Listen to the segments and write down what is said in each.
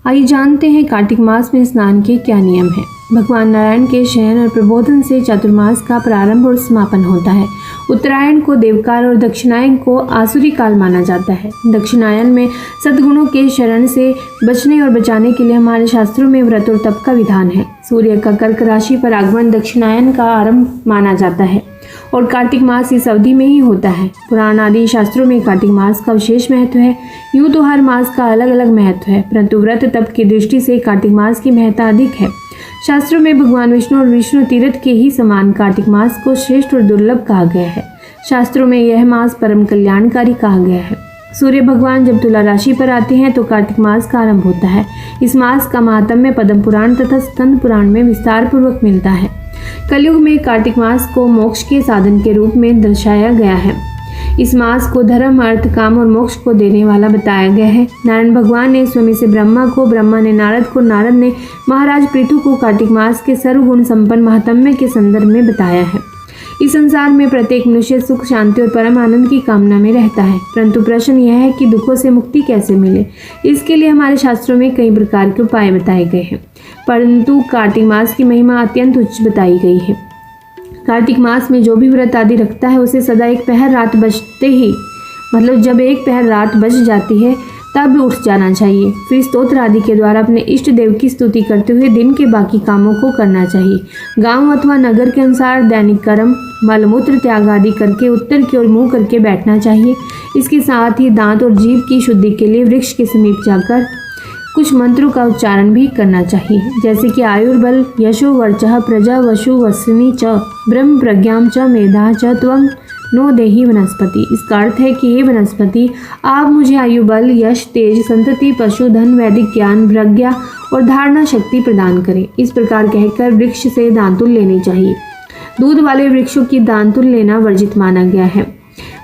आइए जानते हैं कार्तिक मास में स्नान के क्या नियम हैं। भगवान नारायण के शयन और प्रबोधन से चातुर्मास का प्रारंभ और समापन होता है। उत्तरायण को देवकाल और दक्षिणायन को आसुरी काल माना जाता है। दक्षिणायन में सद्गुणों के शरण से बचने और बचाने के लिए हमारे शास्त्रों में व्रत और तप का विधान है। सूर्य का कर्क राशि पर आगमन दक्षिणायन का आरंभ माना जाता है और कार्तिक मास इस अवधि में ही होता है। पुराण आदि शास्त्रों में कार्तिक मास का विशेष महत्व है। यूँ तो हर मास का अलग अलग महत्व है, परंतु व्रत तप की दृष्टि से कार्तिक मास की महत्ता अधिक है। शास्त्रों में भगवान विष्णु और विष्णु तीर्थ के ही समान कार्तिक मास को श्रेष्ठ और दुर्लभ कहा गया है। शास्त्रों में यह मास परम कल्याणकारी कहा गया है। सूर्य भगवान जब तुला राशि पर आते हैं तो कार्तिक मास का आरंभ होता है। इस मास का महात्म्य पद्म पुराण तथा स्कंद पुराण में विस्तार पूर्वक मिलता है। कलयुग में कार्तिक मास को मोक्ष के साधन के रूप में दर्शाया गया है। इस मास को धर्म, अर्थ, काम और मोक्ष को देने वाला बताया गया है। नारायण भगवान ने स्वयं से ब्रह्मा को, ब्रह्मा ने नारद को, नारद ने महाराज पृथु को कार्तिक मास के सर्वगुण संपन्न महात्म्य के संदर्भ में बताया है। इस संसार में प्रत्येक मनुष्य सुख, शांति और परम आनंद की कामना में रहता है, परंतु प्रश्न यह है कि दुखों से मुक्ति कैसे मिले। इसके लिए हमारे शास्त्रों में कई प्रकार के उपाय बताए गए हैं, परंतु कार्तिक मास की महिमा अत्यंत उच्च बताई गई है। कार्तिक मास में जो भी व्रत आदि रखता है उसे सदा एक पहर रात बजते ही, मतलब जब एक पहर रात बज जाती है तब उठ जाना चाहिए। फिर स्तोत्र आदि के द्वारा अपने इष्ट देव की स्तुति करते हुए दिन के बाकी कामों को करना चाहिए। गांव अथवा नगर के अनुसार दैनिक कर्म, मलमूत्र त्याग आदि करके उत्तर की ओर मुंह करके बैठना चाहिए। इसके साथ ही दांत और जीभ की शुद्धि के लिए वृक्ष के समीप जाकर कुछ मंत्रों का उच्चारण भी करना चाहिए, जैसे कि आयुर्बल, यशो वर्चः, प्रजा वशु वस्विनी च, ब्रह्म प्रज्ञाम च, मेधा च, त्वं नो देहि वनस्पति। इसका अर्थ है कि हे वनस्पति, आप मुझे आयु, बल, यश, तेज, संतति, पशु, धन, वैदिक ज्ञान, प्रज्ञा और धारणा शक्ति प्रदान करें। इस प्रकार कहकर वृक्ष से दांतुल लेनी चाहिए। दूध वाले वृक्षों की दांतुल लेना वर्जित माना गया है।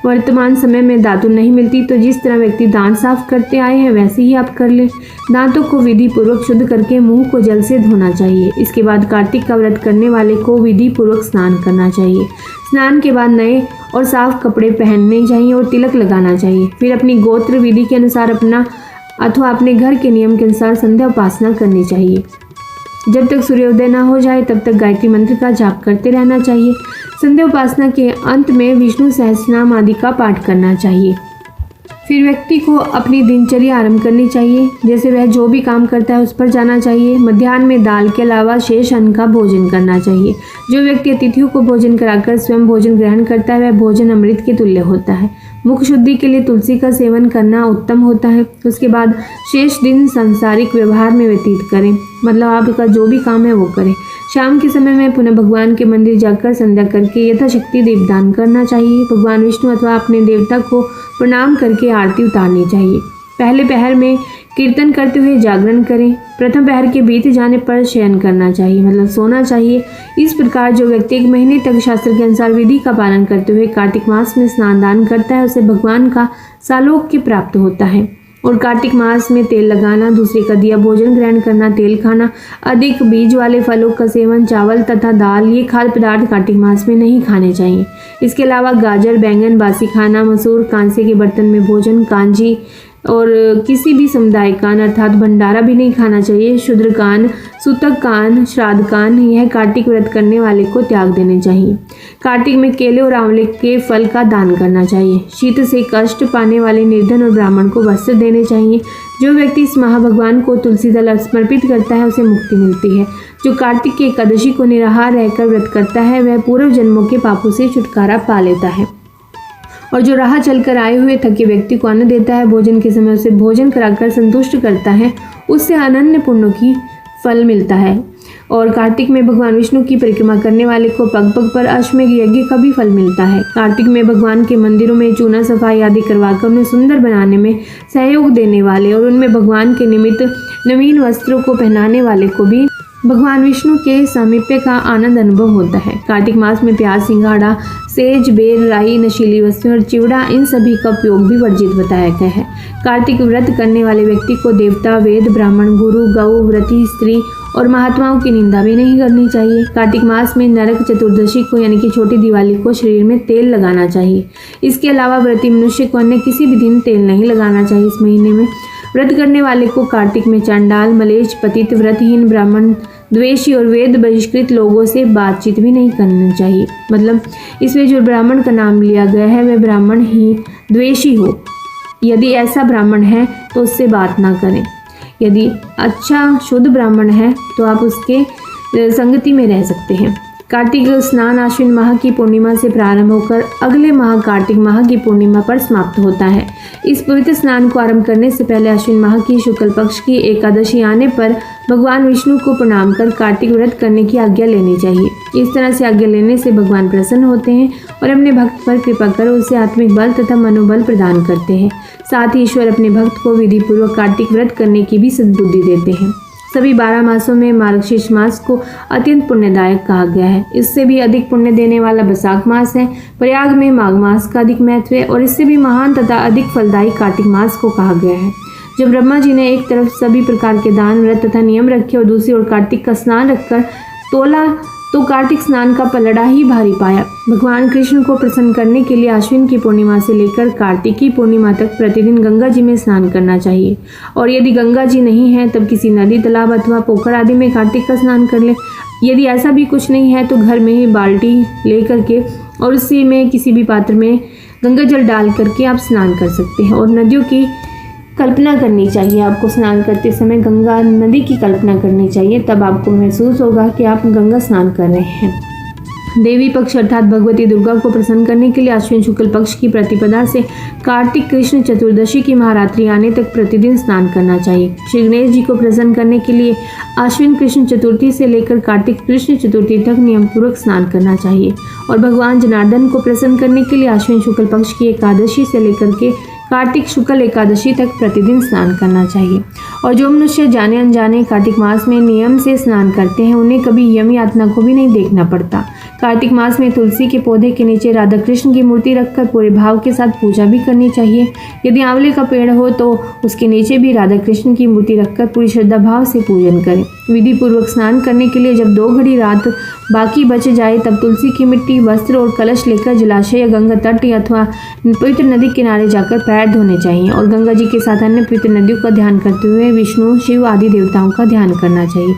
वर्तमान समय में दांतुल नहीं मिलती तो जिस तरह व्यक्ति दांत साफ करते आए हैं वैसे ही आप कर लें। दांतों को विधि पूर्वक शुद्ध करके मुंह को जल से धोना चाहिए। इसके बाद कार्तिक का व्रत करने वाले को विधि पूर्वक स्नान करना चाहिए। स्नान के बाद नए और साफ कपड़े पहनने चाहिए और तिलक लगाना चाहिए। फिर अपनी गोत्र विधि के अनुसार अपना अथवा अपने घर के नियम के अनुसार संध्या उपासना करनी चाहिए। जब तक सूर्योदय न हो जाए तब तक गायत्री मंत्र का जाप करते रहना चाहिए। संध्या उपासना के अंत में विष्णु सहस्रनाम आदि का पाठ करना चाहिए। फिर व्यक्ति को अपनी दिनचर्या आरंभ करनी चाहिए। जैसे वह जो भी काम करता है उस पर जाना चाहिए। मध्याह्न में दाल के अलावा शेष अन्न का भोजन करना चाहिए। जो व्यक्ति अतिथियों को भोजन कराकर स्वयं भोजन ग्रहण करता है वह भोजन अमृत के तुल्य होता है। मुख शुद्धि के लिए तुलसी का सेवन करना उत्तम होता है। उसके बाद शेष दिन सांसारिक व्यवहार में व्यतीत करें, मतलब आपका जो भी काम है वो करें। शाम के समय में पुनः भगवान के मंदिर जाकर संध्या करके यथाशक्ति दीपदान करना चाहिए। भगवान विष्णु अथवा अपने देवता को प्रणाम करके आरती उतारनी चाहिए। पहले पहर में कीर्तन करते हुए जागरण करें। प्रथम पहर के बीत जाने पर शयन करना चाहिए, मतलब सोना चाहिए। इस प्रकार जो व्यक्ति एक महीने तक शास्त्र के अनुसार विधि का पालन करते हुए कार्तिक मास में स्नान दान करता है उसे भगवान का सालोक्य प्राप्त होता है। और कार्तिक मास में तेल लगाना, दूसरे का दिया भोजन ग्रहण करना, तेल खाना, अधिक बीज वाले फलों का सेवन, चावल तथा दाल, ये खाद्य पदार्थ कार्तिक मास में नहीं खाने चाहिए। इसके अलावा गाजर, बैंगन, बासी खाना, मसूर, कांसे के बर्तन में भोजन, कांजी और किसी भी समुदाय कान अर्थात भंडारा भी नहीं खाना चाहिए। शूद्र कान, सूतक कान, श्राद्ध कान, यह कार्तिक व्रत करने वाले को त्याग देने चाहिए। कार्तिक में केले और आंवले के फल का दान करना चाहिए। शीत से कष्ट पाने वाले निर्धन और ब्राह्मण को वस्त्र देने चाहिए। जो व्यक्ति इस महाभगवान को तुलसी दल समर्पित करता है उसे मुक्ति मिलती है। जो कार्तिक की एकादशी को निराहार रहकर व्रत करता है वह पूर्व जन्मों के पापों से छुटकारा पा लेता है। और जो राह चलकर आए हुए थके व्यक्ति को अन्न देता है, भोजन के समय उसे भोजन कराकर संतुष्ट करता है, उससे अनन्य पुण्यों की फल मिलता है। और कार्तिक में भगवान विष्णु की परिक्रमा करने वाले को पग पग पर अश्वमेघ यज्ञ का भी फल मिलता है। कार्तिक में भगवान के मंदिरों में चूना सफाई आदि करवाकर उन्हें सुंदर बनाने में सहयोग देने वाले और उनमें भगवान के निमित्त नवीन वस्त्रों को पहनाने वाले को भी भगवान विष्णु के सामीप्य का आनंद अनुभव होता है। कार्तिक मास में प्याज, सिंघाड़ा, सेज, बेर, राई, नशीली वस्तुएं और चिवड़ा, इन सभी का उपयोग भी वर्जित बताया गया है। कार्तिक व्रत करने वाले व्यक्ति को देवता, वेद, ब्राह्मण, गुरु, गौ, व्रती स्त्री और महात्माओं की निंदा भी नहीं करनी चाहिए। कार्तिक मास में नरक चतुर्दशी को यानी कि छोटी दिवाली को शरीर में तेल लगाना चाहिए। इसके अलावा व्रती मनुष्य को अन्य किसी भी दिन तेल नहीं लगाना चाहिए इस महीने में। व्रत करने वाले को कार्तिक में चांडाल, मलेच्छ, पतित, व्रतहीन, ब्राह्मण द्वेषी और वेद बहिष्कृत लोगों से बातचीत भी नहीं करनी चाहिए। मतलब इसमें जो ब्राह्मण का नाम लिया गया है वह ब्राह्मण ही द्वेषी हो। यदि ऐसा ब्राह्मण है तो उससे बात ना करें। यदि अच्छा शुद्ध ब्राह्मण है तो आप उसके संगति में रह सकते हैं। कार्तिक स्नान आश्विन माह की पूर्णिमा से प्रारंभ होकर अगले माह कार्तिक माह की पूर्णिमा पर समाप्त होता है। इस पवित्र स्नान को आरंभ करने से पहले आश्विन माह की शुक्ल पक्ष की एकादशी आने पर भगवान विष्णु को प्रणाम कर कार्तिक व्रत करने की आज्ञा लेनी चाहिए। इस तरह से आज्ञा लेने से भगवान प्रसन्न होते हैं और अपने भक्त पर कृपा कर उसे आत्मिक बल तथा मनोबल प्रदान करते हैं। साथ ही ईश्वर अपने भक्त को विधि पूर्वक कार्तिक व्रत करने की भी सद्बुद्धि देते हैं। सभी 12 मासों में मार्गशीर्ष मास को अत्यंत पुण्यदायक कहा गया है। इससे भी अधिक पुण्य देने वाला बैसाख मास है। प्रयाग में माघ मास का अधिक महत्व है और इससे भी महान तथा अधिक फलदायी कार्तिक मास को कहा गया है। जब ब्रह्मा जी ने एक तरफ सभी प्रकार के दान, व्रत तथा नियम रखे और दूसरी ओर कार्तिक का स्नान रखकर तोला तो कार्तिक स्नान का पलड़ा ही भारी पाया। भगवान कृष्ण को प्रसन्न करने के लिए आश्विन की पूर्णिमा से लेकर कार्तिक की पूर्णिमा तक प्रतिदिन गंगा जी में स्नान करना चाहिए। और यदि गंगा जी नहीं है तब किसी नदी, तालाब अथवा पोखर आदि में कार्तिक का स्नान कर ले। यदि ऐसा भी कुछ नहीं है तो घर में ही बाल्टी ले करके और उसी में किसी भी पात्र में गंगा जल डाल करके आप स्नान कर सकते हैं। और नदियों की कल्पना करनी चाहिए। आपको स्नान करते समय गंगा नदी की कल्पना करनी चाहिए, तब आपको महसूस होगा कि आप गंगा स्नान कर रहे हैं। देवी पक्ष अर्थात भगवती दुर्गा को प्रसन्न करने के लिए आश्विन शुक्ल पक्ष की प्रतिपदा से कार्तिक कृष्ण चतुर्दशी की महारात्रि आने तक प्रतिदिन स्नान करना चाहिए। श्री गणेश जी को प्रसन्न करने के लिए आश्विन कृष्ण चतुर्थी से लेकर कार्तिक कृष्ण चतुर्थी तक नियम पूर्वक स्नान करना चाहिए। और भगवान जनार्दन को प्रसन्न करने के लिए आश्विन शुक्ल पक्ष की एकादशी से लेकर के कार्तिक शुक्ल एकादशी तक प्रतिदिन स्नान करना चाहिए। और जो मनुष्य जाने अनजाने कार्तिक मास में नियम से स्नान करते हैं उन्हें कभी यम यातना को भी नहीं देखना पड़ता। कार्तिक मास में तुलसी के पौधे के नीचे राधा कृष्ण की मूर्ति रखकर पूरे भाव के साथ पूजा भी करनी चाहिए। यदि आंवले का पेड़ हो तो उसके नीचे भी राधा कृष्ण की मूर्ति रखकर पूरी श्रद्धा भाव से पूजन करें। विधि पूर्वक स्नान करने के लिए जब 2 घड़ी रात बाकी बच जाए तब तुलसी की मिट्टी, वस्त्र और कलश लेकर जलाशय या गंगा तट अथवा पवित्र नदी किनारे जाकर पैर धोने चाहिए। और गंगा जी के साथ अन्य पवित्र नदियों का ध्यान करते हुए विष्णु, शिव आदि देवताओं का ध्यान करना चाहिए।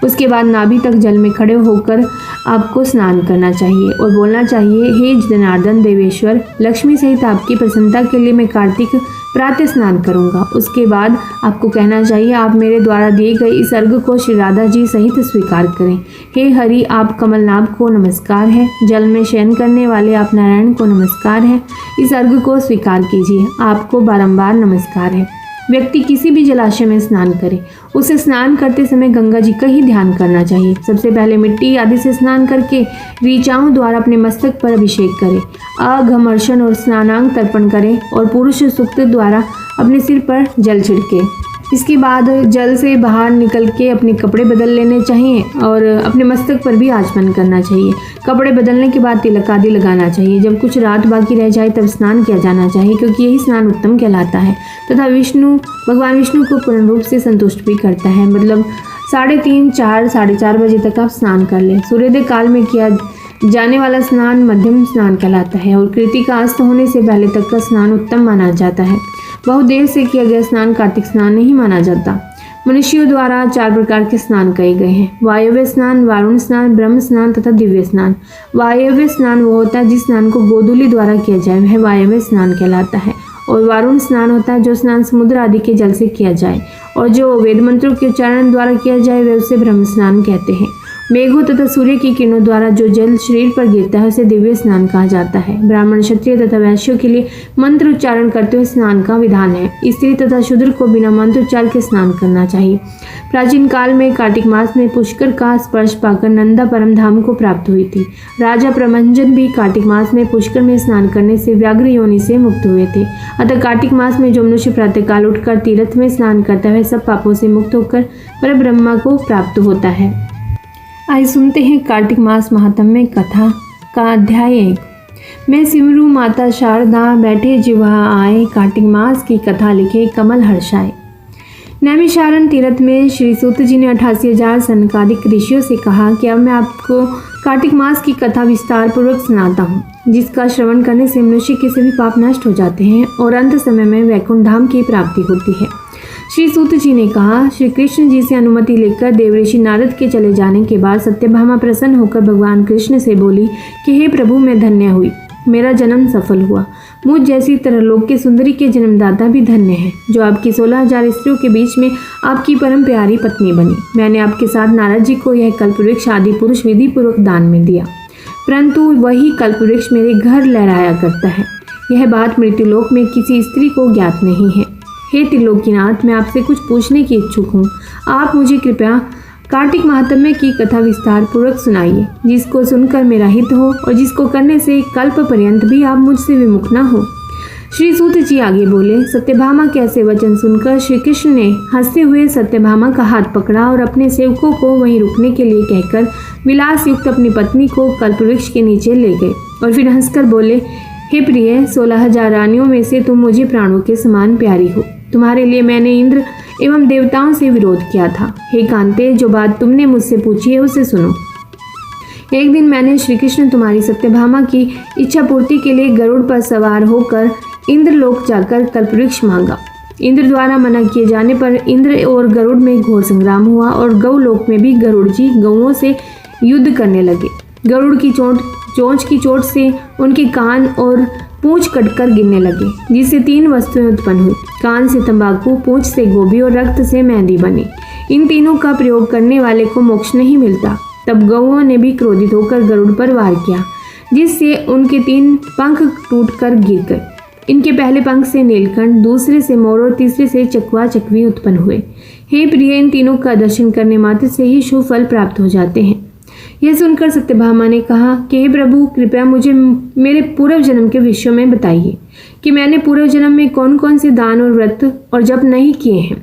उसके बाद नाभि तक जल में खड़े होकर आपको स्नान करना चाहिए और बोलना चाहिए, हे जनार्दन देवेश्वर, लक्ष्मी सहित आपकी प्रसन्नता के लिए मैं कार्तिक प्रातः स्नान करूंगा। उसके बाद आपको कहना चाहिए, आप मेरे द्वारा दिए गए इस अर्घ को श्री राधा जी सहित स्वीकार करें। हे हरि, आप कमलनाभ को नमस्कार है। जल में शयन करने वाले आप नारायण को नमस्कार है। इस अर्घ को स्वीकार कीजिए, आपको बारंबार नमस्कार है। व्यक्ति किसी भी जलाशय में स्नान करे, उसे स्नान करते समय गंगा जी का ही ध्यान करना चाहिए। सबसे पहले मिट्टी आदि से स्नान करके ऋचाओं द्वारा अपने मस्तक पर अभिषेक करें, अघमर्षण और स्नानांग तर्पण करें और पुरुष सूक्त द्वारा अपने सिर पर जल छिड़के। इसके बाद जल से बाहर निकल के अपने कपड़े बदल लेने चाहिए और अपने मस्तक पर भी आचमन करना चाहिए। कपड़े बदलने के बाद तिलक आदि लगाना चाहिए। जब कुछ रात बाकी रह जाए तब स्नान किया जाना चाहिए, क्योंकि यही स्नान उत्तम कहलाता है तथा भगवान विष्णु को पूर्ण रूप से संतुष्ट भी करता है। मतलब 3:30, 4, 4:30 बजे तक आप स्नान कर लें। सूर्योदय काल में किया जाने वाला स्नान मध्यम स्नान कहलाता है और कृतिका अस्त होने से पहले तक का स्नान उत्तम माना जाता है। बहुत देर से किया गया स्नान कार्तिक स्नान नहीं माना जाता। मनुष्यों द्वारा 4 प्रकार के स्नान कहे गए हैं: वायव्य स्नान, वारुण स्नान, ब्रह्म स्नान तथा दिव्य स्नान। वायव्य स्नान वो होता है जिस स्नान को गोधूलि द्वारा किया जाए, वह वायव्य स्नान कहलाता है। और वारुण स्नान होता है जो स्नान समुद्र आदि के जल से किया जाए, और जो वेद मंत्रों के उच्चारण द्वारा किया जाए वह उसे ब्रह्म स्नान कहते हैं। मेघों तथा सूर्य की किरणों द्वारा जो जल शरीर पर गिरता है उसे दिव्य स्नान कहा जाता है। ब्राह्मण, क्षत्रिय तथा वैश्यों के लिए मंत्र उच्चारण करते हुए स्नान का विधान है। स्त्री तथा शूद्र को बिना मंत्र उच्चार के स्नान करना चाहिए। प्राचीन काल में कार्तिक मास में पुष्कर का स्पर्श पाकर नंदा परम धाम को प्राप्त हुई थी। राजा प्रमंजन भी कार्तिक मास में पुष्कर में स्नान करने से व्याघ्र योनि से मुक्त हुए थे। अतः कार्तिक मास में जो मनुष्य प्रातःकाल उठकर तीर्थ में स्नान करता है सब पापों से मुक्त होकर परब्रह्मा को प्राप्त होता है। आइए सुनते हैं कार्तिक मास महात्म्य कथा का अध्याय 1। मैं सिमरू माता शारदा, बैठे जिह्वा आए, कार्तिक मास की कथा लिखे कमल हर्षाए। नैमिषारण्य तीर्थ में श्री सूत जी ने 88,000 सनकादिक ऋषियों से कहा कि अब मैं आपको कार्तिक मास की कथा विस्तार पूर्वक सुनाता हूँ, जिसका श्रवण करने से मनुष्य के सभी पाप नष्ट हो जाते हैं और अंत समय में वैकुंठ धाम की प्राप्ति होती है। श्री सूत जी ने कहा, श्री कृष्ण जी से अनुमति लेकर देवऋषि नारद के चले जाने के बाद सत्यभामा प्रसन्न होकर भगवान कृष्ण से बोली कि हे प्रभु, मैं धन्य हुई, मेरा जन्म सफल हुआ। मुझ जैसी तरलोक के सुंदरी के जन्मदाता भी धन्य है, जो आपकी 16,000 स्त्रियों के बीच में आपकी परम प्यारी पत्नी बनी। मैंने आपके साथ नारद जी को यह कल्पवृक्ष आदि पुरुष विधि पूर्वक दान में दिया, परंतु वही कल्पवृक्ष मेरे घर लहराया करता है। यह बात मृत्युलोक में किसी स्त्री को ज्ञात नहीं है। हे त्रिलोकीनाथ, मैं आपसे कुछ पूछने की इच्छुक हूँ। आप मुझे कृपया कार्तिक महात्म्य की कथा विस्तार पूर्वक सुनाइए, जिसको सुनकर मेरा हित हो और जिसको करने से कल्प पर्यंत भी आप मुझसे विमुख न हो। श्री सूत जी आगे बोले, सत्यभामा के ऐसे वचन सुनकर श्री कृष्ण ने हंसते हुए सत्यभामा का हाथ पकड़ा और अपने सेवकों को वहीं रुकने के लिए कहकर विलास युक्त अपनी पत्नी को कल्पवृक्ष के नीचे ले गए और फिर हंसकर बोले, हे प्रिय, 16,000 रानियों में से तुम मुझे प्राणों के समान प्यारी हो। तुम्हारे लिए मैंने इंद्र एवं देवताओं से विरोध किया था। हे कांते, जो बात तुमने मुझसे पूछी है उसे सुनो। एक दिन मैंने श्री कृष्ण तुम्हारी सत्यभामा की इच्छा पूर्ति के लिए गरुड़ पर सवार होकर इंद्रलोक जाकर कल्पवृक्ष मांगा। इंद्र द्वारा मना किए जाने पर इंद्र और गरुड़ में घोर संग्राम हुआ और गौलोक में भी गरुड़ जी गौओं से युद्ध करने लगे। गरुड़ की चोंच की चोट से उनके कान और पूंछ कटकर गिरने लगे, जिससे 3 वस्तुएं उत्पन्न हुई। कान से तंबाकू, पूंछ से गोभी और रक्त से मेहंदी बनी। इन तीनों का प्रयोग करने वाले को मोक्ष नहीं मिलता। तब गौओं ने भी क्रोधित होकर गरुड़ पर वार किया, जिससे उनके 3 पंख टूटकर गिर गए। इनके पहले पंख से नीलकंठ, दूसरे से मोर और तीसरे से चकवा चकवी उत्पन्न हुए। हे प्रिय, इन तीनों का दर्शन करने मात्र से ही शुभ फल प्राप्त हो जाते हैं। यह सुनकर सत्यभामा ने कहा कि हे प्रभु, कृपया मुझे मेरे पूर्व जन्म के विषयों में बताइए कि मैंने पूर्व जन्म में कौन कौन से दान और व्रत और जप नहीं किए हैं।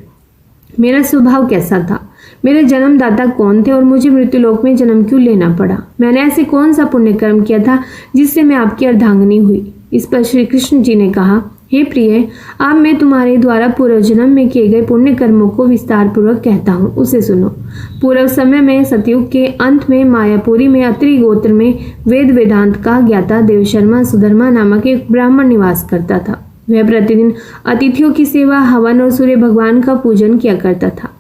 मेरा स्वभाव कैसा था, मेरे जन्मदाता कौन थे और मुझे मृत्युलोक में जन्म क्यों लेना पड़ा। मैंने ऐसे कौन सा पुण्य कर्म किया था जिससे मैं आपकी अर्धांगिनी हुई। इस पर श्री कृष्ण जी ने कहा, हे प्रिय, अब मैं तुम्हारे द्वारा पूर्व जन्म में किए गए पुण्य कर्मों को विस्तार पूर्वक कहता हूँ, उसे सुनो। पूर्व समय में सतयुग के अंत में मायापुरी में अत्रि गोत्र में वेद वेदांत का ज्ञाता देवशर्मा सुधर्मा नामक एक ब्राह्मण निवास करता था। वह प्रतिदिन अतिथियों की सेवा, हवन और सूर्य भगवान का पूजन किया करता था।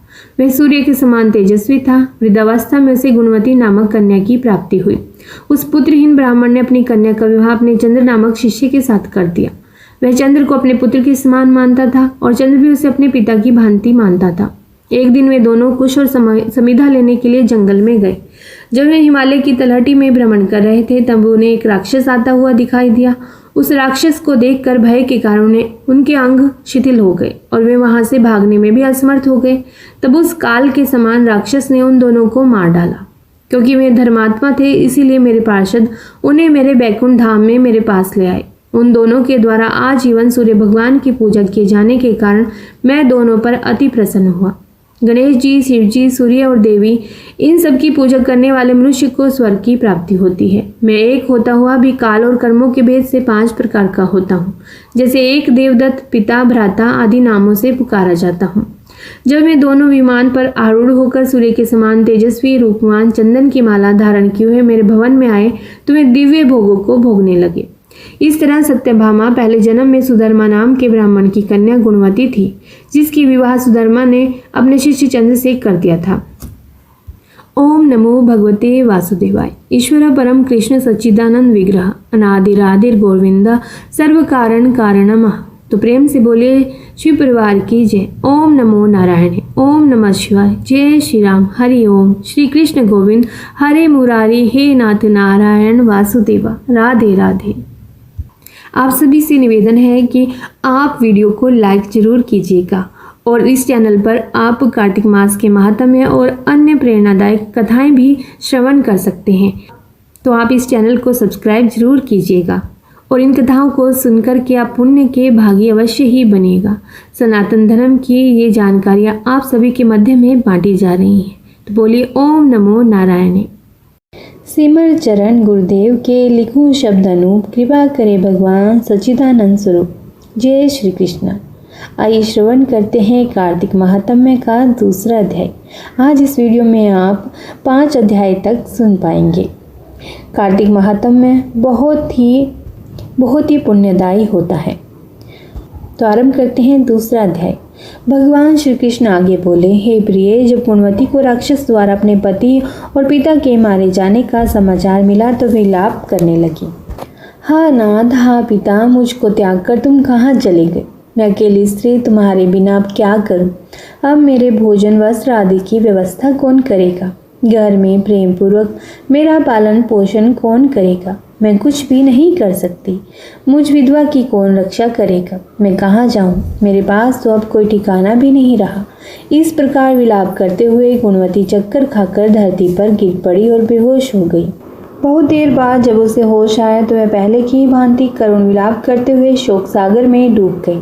वह सूर्य के समान तेजस्वी था। वृद्धावस्था में उसे गुणवती नामक कन्या की प्राप्ति हुई। उस पुत्रहीन ब्राह्मण ने अपनी कन्या का विवाह अपने चंद्र नामक शिष्य के साथ कर दिया। वह चंद्र को अपने पुत्र के समान मानता था और चंद्र भी उसे अपने पिता की भांति मानता था। एक दिन वे दोनों कुश और समिधा लेने के लिए जंगल में गए। जब वे हिमालय की तलहटी में भ्रमण कर रहे थे, तब उन्हें एक राक्षस आता हुआ दिखाई दिया। उस राक्षस को देखकर भय के कारण उनके अंग शिथिल हो गए और वे वहां से भागने में भी असमर्थ हो गए। तब उस काल के समान राक्षस ने उन दोनों को मार डाला। क्योंकि वे धर्मात्मा थे, इसीलिए मेरे पार्षद उन्हें मेरे बैकुंठ धाम में मेरे पास ले आए। उन दोनों के द्वारा आजीवन सूर्य भगवान की पूजा किए जाने के कारण मैं दोनों पर अति प्रसन्न हुआ। गणेश जी, शिव जी, सूर्य और देवी, इन सब की पूजा करने वाले मनुष्य को स्वर्ग की प्राप्ति होती है। मैं एक होता हुआ भी काल और कर्मों के भेद से 5 प्रकार का होता हूँ। जैसे एक देवदत्त, पिता, भ्राता आदि नामों से पुकारा जाता हूँ। जब मैं दोनों विमान पर आरूढ़ होकर सूर्य के समान तेजस्वी रूपवान चंदन की माला धारण किए हुए मेरे भवन में आए, तो वे दिव्य भोगों को भोगने लगे। इस तरह सत्यभामा पहले जन्म में सुधर्मा नाम के ब्राह्मण की कन्या गुणवती थी, जिसकी विवाह सुधर्मा ने अपने शिष्य चंद्र से कर दिया था। ओम नमो भगवते वासुदेवाय। ईश्वर परम कृष्ण सच्चिदानंद विग्रह, अनादिरादिर गोविंद सर्व कारण कारणम। तो प्रेम से बोले शिव परिवार की जय। ओम नमो नारायण। ओम नमः शिवाय। जय श्री राम। हरि ओम। श्री कृष्ण गोविंद हरे मुरारी। हे नाथ नारायण वासुदेवा। राधे राधे। आप सभी से निवेदन है कि आप वीडियो को लाइक जरूर कीजिएगा और इस चैनल पर आप कार्तिक मास के महात्म्य और अन्य प्रेरणादायक कथाएं भी श्रवण कर सकते हैं। तो आप इस चैनल को सब्सक्राइब जरूर कीजिएगा और इन कथाओं को सुनकर के आप पुण्य के भागी अवश्य ही बनेगा। सनातन धर्म की ये जानकारियाँ आप सभी के मध्य में बांटी जा रही हैं। तो बोलिए ओम नमो नारायण। सिमर चरण गुरुदेव के लिखूं शब्द अनूप, कृपा करे भगवान सच्चिदानंद स्वरूप। जय श्री कृष्ण। आइए श्रवण करते हैं कार्तिक महात्म्य का दूसरा अध्याय। आज इस वीडियो में आप 5 अध्याय तक सुन पाएंगे। कार्तिक महात्म्य बहुत ही पुण्यदायी होता है। तो आरंभ करते हैं दूसरा अध्याय। भगवान श्री कृष्ण आगे बोले, हे प्रिय, जब गुणवती को राक्षस द्वारा अपने पति और पिता के मारे जाने का समाचार मिला तो विलाप करने लगी। हाँ नाथ, हाँ पिता, मुझको त्याग कर तुम कहाँ चले गए? मैं अकेली स्त्री तुम्हारे बिना अब क्या करूं? अब मेरे भोजन वस्त्र आदि की व्यवस्था कौन करेगा? घर में प्रेम पूर्वक मेरा पालन पोषण कौन करेगा? मैं कुछ भी नहीं कर सकती। मुझ विधवा की कौन रक्षा करेगा? मैं कहाँ जाऊँ? मेरे पास तो अब कोई ठिकाना भी नहीं रहा। इस प्रकार विलाप करते हुए गुणवती चक्कर खाकर धरती पर गिर पड़ी और बेहोश हो गई। बहुत देर बाद जब उसे होश आया तो वह पहले की भांति करुण विलाप करते हुए शोक सागर में डूब गई।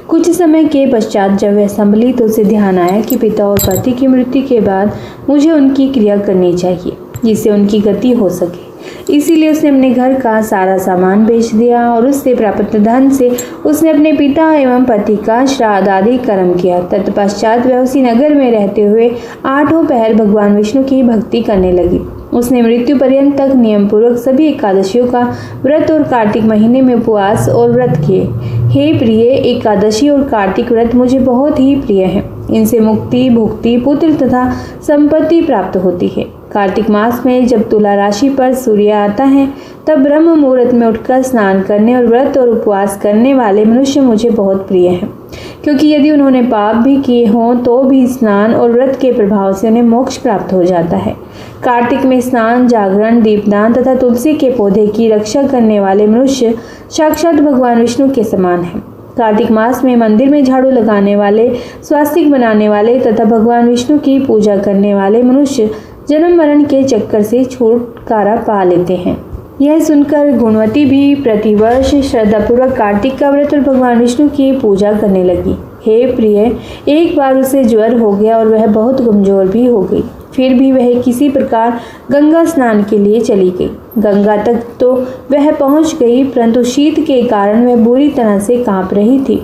कुछ समय के पश्चात जब वह संभली तो उसे ध्यान आया कि पिता और पति की मृत्यु के बाद मुझे उनकी क्रिया करनी चाहिए जिससे उनकी गति हो सके। इसीलिए उसने अपने घर का सारा सामान बेच दिया और उससे प्राप्त धन से उसने अपने पिता एवं पति का श्राद्ध आदि कर्म किया। तत्पश्चात वह उसी नगर में रहते हुए 8 पहर भगवान विष्णु की भक्ति करने लगी। उसने मृत्यु पर्यंत तक नियम पूर्वक सभी एकादशियों का व्रत और कार्तिक महीने में उपवास और व्रत किए। हे प्रिय, एकादशी और कार्तिक व्रत मुझे बहुत ही प्रिय हैं। इनसे मुक्ति, भुक्ति, पुत्र तथा संपत्ति प्राप्त होती है। कार्तिक मास में जब तुला राशि पर सूर्य आता है तब ब्रह्म मुहूर्त में उठकर स्नान करने और व्रत और उपवास करने वाले मनुष्य मुझे बहुत प्रिय हैं, क्योंकि यदि उन्होंने पाप भी किए हों तो भी स्नान और व्रत के प्रभाव से उन्हें मोक्ष प्राप्त हो जाता है। कार्तिक में स्नान, जागरण, दीपदान तथा तुलसी के पौधे की रक्षा करने वाले मनुष्य साक्षात भगवान विष्णु के समान हैं। कार्तिक मास में मंदिर में झाड़ू लगाने वाले, स्वास्तिक बनाने वाले तथा भगवान विष्णु की पूजा करने वाले मनुष्य जन्म मरण के चक्कर से छुटकारा पा लेते हैं। यह सुनकर गुणवती भी प्रतिवर्ष श्रद्धापूर्वक कार्तिक का व्रत और भगवान विष्णु की पूजा करने लगी। हे प्रिय, एक बार उसे ज्वर हो गया और वह बहुत कमजोर भी हो गई। फिर भी वह किसी प्रकार गंगा स्नान के लिए चली गई। गंगा तक तो वह पहुंच गई, परंतु शीत के कारण वह बुरी तरह से कांप रही थी।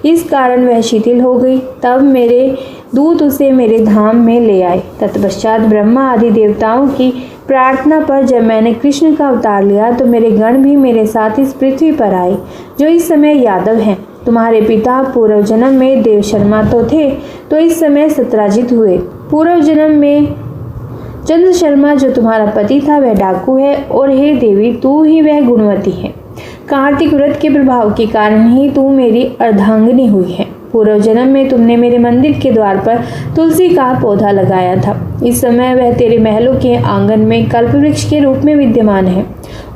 इस कारण वह शिथिल हो गई। तब मेरे दूत उसे मेरे धाम में ले आए। तत्पश्चात ब्रह्मा आदि देवताओं की प्रार्थना पर जब मैंने कृष्ण का अवतार लिया तो मेरे गण भी मेरे साथ इस पृथ्वी पर आए, जो इस समय यादव हैं। तुम्हारे पिता पूर्व जन्म में देव शर्मा तो थे, तो इस समय सत्राजित हुए। पूर्व जन्म में चंद्र शर्मा जो तुम्हारा पति था वह डाकू है, और हे देवी, तू ही वह गुणवती है। कार्तिक व्रत के प्रभाव के कारण ही तू मेरी अर्धांगिनी हुई है। पूर्व जन्म में तुमने मेरे मंदिर के द्वार पर तुलसी का पौधा लगाया था। इस समय वह तेरे महलों के आंगन में कल्पवृक्ष के रूप में विद्यमान है।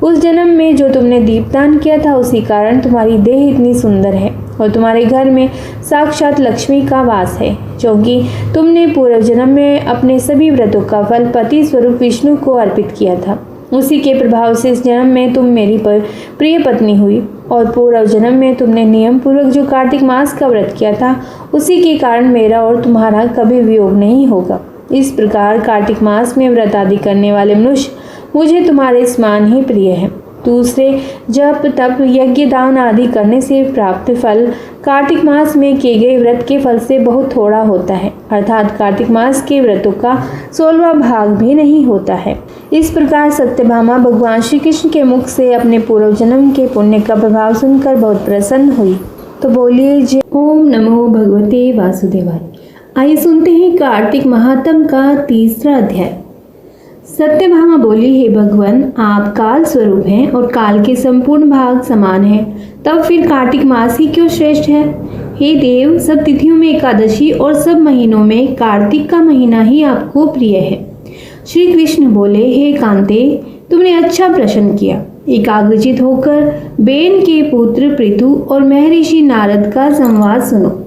उस जन्म में जो तुमने दीपदान किया था उसी कारण तुम्हारी देह इतनी सुंदर है और तुम्हारे घर में साक्षात लक्ष्मी का वास है, क्योंकि तुमने पूर्व जन्म में अपने सभी व्रतों का फल पति स्वरूप विष्णु को अर्पित किया था। उसी के प्रभाव से इस जन्म में तुम मेरी प्रिय पत्नी हुई, और पूर्व जन्म में तुमने नियम पूर्वक जो कार्तिक मास का व्रत किया था उसी के कारण मेरा और तुम्हारा कभी वियोग नहीं होगा। इस प्रकार कार्तिक मास में व्रत आदि करने वाले मनुष्य मुझे तुम्हारे समान ही प्रिय है। दूसरे जप, तप, यज्ञ, दान आदि करने से प्राप्त फल कार्तिक मास में किए गए व्रत के फल से बहुत थोड़ा होता है, अर्थात कार्तिक मास के व्रतों का 16वां भाग भी नहीं होता है। इस प्रकार सत्यभामा भगवान श्री कृष्ण के मुख से अपने पूर्व जन्म के पुण्य का प्रभाव सुनकर बहुत प्रसन्न हुई। तो बोलिए जय ओम नमो भगवते वासुदेवाय। आइए सुनते हैं कार्तिक महात्म का 3रा अध्याय। सत्यभामा बोली, हे भगवान, आप काल स्वरूप हैं और काल के संपूर्ण भाग समान हैं, तब फिर कार्तिक मास ही क्यों श्रेष्ठ है? हे देव, सब तिथियों में एकादशी और सब महीनों में कार्तिक का महीना ही आपको प्रिय है। श्री कृष्ण बोले, हे कांते, तुमने अच्छा प्रश्न किया। एकाग्रचित होकर बेन के पुत्र पृथु और महर्षि नारद का संवाद सुनो।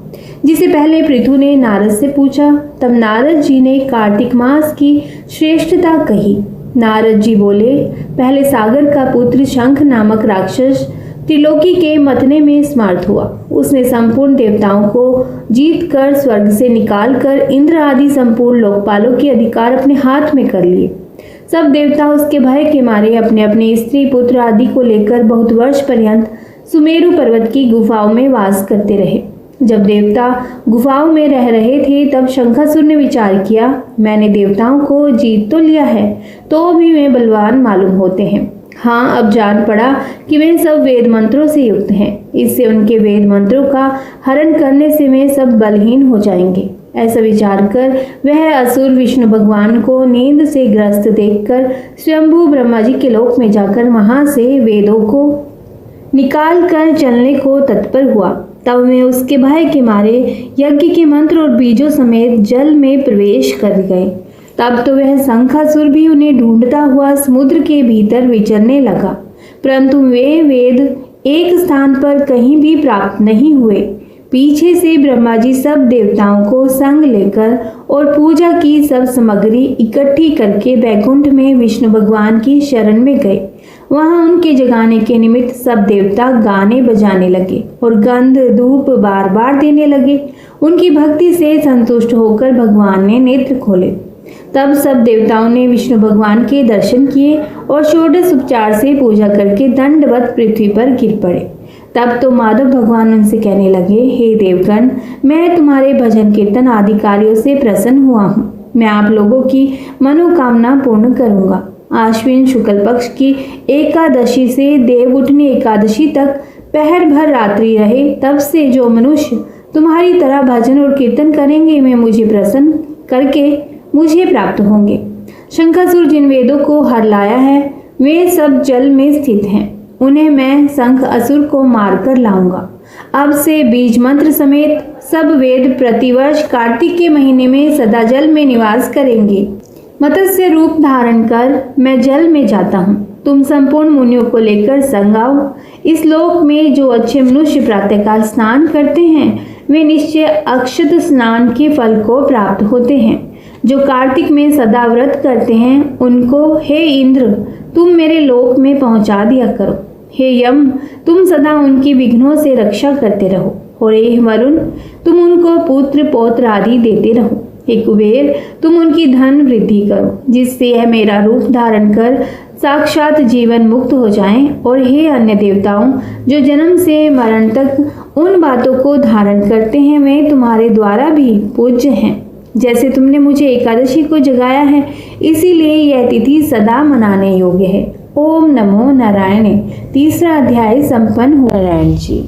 जिसे पहले पृथु ने नारद से पूछा, तब नारद जी ने कार्तिक मास की श्रेष्ठता कही। नारद जी बोले, पहले सागर का पुत्र शंख नामक राक्षस त्रिलोकी के मथने में समर्थ हुआ। उसने संपूर्ण देवताओं को जीत कर स्वर्ग से निकालकर इंद्र आदि संपूर्ण लोकपालों के अधिकार अपने हाथ में कर लिए। सब देवता उसके भय के मारे अपने अपने स्त्री पुत्र आदि को लेकर बहुत वर्ष पर्यंत सुमेरु पर्वत की गुफाओं में वास करते रहे। जब देवता गुफाओं में रह रहे थे तब शंखासुर ने विचार किया, मैंने देवताओं को जीत तो लिया है, तो भी वे बलवान मालूम होते हैं। हाँ, अब जान पड़ा कि वे सब वेद मंत्रों से युक्त हैं। इससे उनके वेद मंत्रों का हरण करने से वे सब बलहीन हो जाएंगे। ऐसा विचार कर वह असुर विष्णु भगवान को नींद से ग्रस्त देखकर स्वयंभू ब्रह्मा जी के लोक में जाकर वहां से वेदों को निकाल कर चलने को तत्पर हुआ। तब वे उसके भय के मारे यज्ञ के मंत्र और बीजों समेत जल में प्रवेश कर गए। तब तो वह शंखासुर भी उन्हें ढूंढता हुआ समुद्र के भीतर विचरने लगा, परंतु वे वेद एक स्थान पर कहीं भी प्राप्त नहीं हुए। पीछे से ब्रह्मा जी सब देवताओं को संग लेकर और पूजा की सब सामग्री इकट्ठी करके बैकुंठ में विष्णु भगवान की शरण में गए। वहां उनके जगाने के निमित्त सब देवता गाने बजाने लगे और गंध धूप बार बार देने लगे। उनकी भक्ति से संतुष्ट होकर भगवान ने नेत्र खोले। तब सब देवताओं ने विष्णु भगवान के दर्शन किए और षोडश उपचार से पूजा करके दंडवत पृथ्वी पर गिर पड़े। तब तो माधव भगवान उनसे कहने लगे, हे देवगण, मैं तुम्हारे भजन कीर्तन आदि कार्यों से प्रसन्न हुआ हूँ। मैं आप लोगों की मनोकामना पूर्ण करूँगा। आश्विन शुक्ल पक्ष की एकादशी से देवउठनी एकादशी तक पहर भर रात्रि रहे। तब से जो मनुष्य तुम्हारी तरह भजन और कीर्तन करेंगे वे मुझे प्रसन्न करके मुझे प्राप्त होंगे। शंखासुर जिन वेदों को हर लाया है वे सब जल में स्थित हैं। उन्हें मैं शंख असुर को मारकर लाऊंगा। अब से बीज मंत्र समेत सब वेद प्रतिवर्ष कार्तिक के महीने में सदा जल में निवास करेंगे। मत्स्य रूप धारण कर मैं जल में जाता हूँ। तुम संपूर्ण मुनियों को लेकर संग आओ। इस लोक में जो अच्छे मनुष्य प्रातःकाल स्नान करते हैं वे निश्चय अक्षत स्नान के फल को प्राप्त होते हैं। जो कार्तिक में सदा व्रत करते हैं उनको हे इंद्र तुम मेरे लोक में पहुंचा दिया करो। हे यम तुम सदा उनकी विघ्नों से रक्षा करते रहो। और हे वरुण तुम उनको पुत्र पौत्र आदि देते रहो। हे कुबेर तुम उनकी धन वृद्धि करो जिससे यह मेरा रूप धारण कर साक्षात जीवन मुक्त हो जाएं। और हे अन्य देवताओं जो जन्म से मरण तक उन बातों को धारण करते हैं वे तुम्हारे द्वारा भी पूज्य हैं। जैसे तुमने मुझे एकादशी को जगाया है इसीलिए यह तिथि सदा मनाने योग्य है। ओम नमो नारायण। तीसरा अध्याय संपन्न हो। नारायण जी।